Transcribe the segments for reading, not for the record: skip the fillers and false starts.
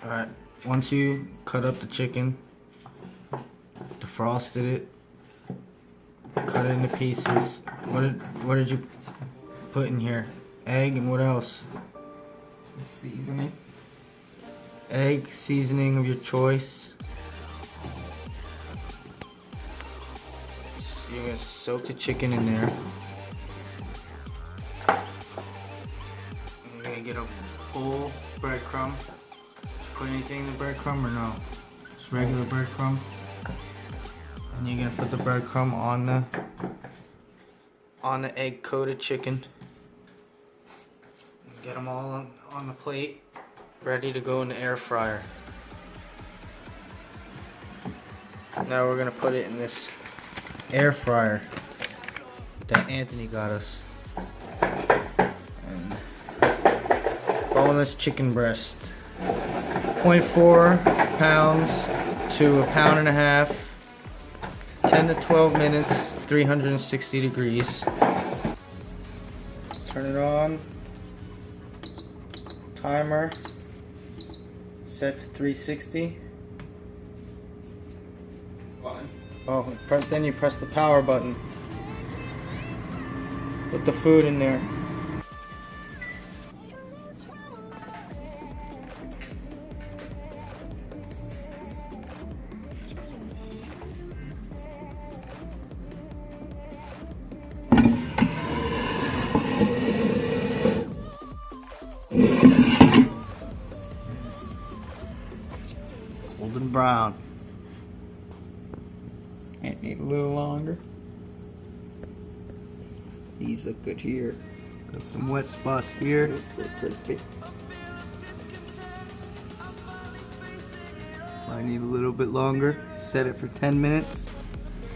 Alright, once you cut up the chicken, defrosted it, cut it into pieces. What did you put in here? Egg and what else? Seasoning. Egg, seasoning of your choice. So you're gonna soak the chicken in there. You're gonna get a full breadcrumb. Put anything in the breadcrumb or no? Just regular breadcrumb. And you're gonna put the breadcrumb on the egg coated chicken. Get them all on the plate, ready to go in the air fryer. Now we're gonna put it in this air fryer that Anthony got us. And boneless chicken breast. 0.4 pounds to a pound and a half. 10 to 12 minutes, 360 degrees. Turn it on. Timer set to 360. Button. Oh, then you press the power button. Put the food in there. Golden brown. It need a little longer. These look good here. Got some wet spots here. This look crispy. I need a little bit longer. Set it for 10 minutes.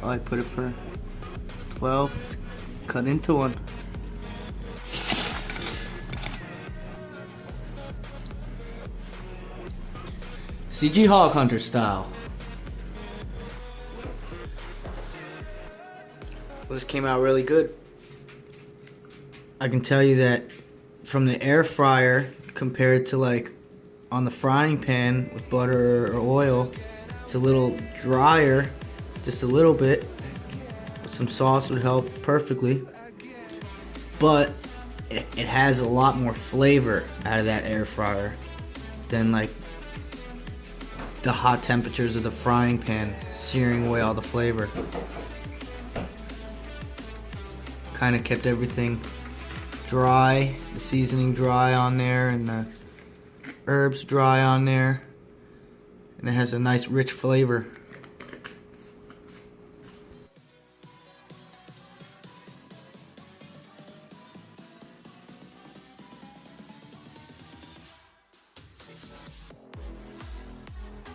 I put it for 12. Let's cut into one. CG Hog Hunter style. Well, this came out really good. I can tell you that from the air fryer compared to like on the frying pan with butter or oil, it's a little drier, just a little bit. Some sauce would help perfectly, but it has a lot more flavor out of that air fryer than like the hot temperatures of the frying pan, searing away all the flavor. Kind of kept everything dry, the seasoning dry on there and the herbs dry on there, and it has a nice rich flavor.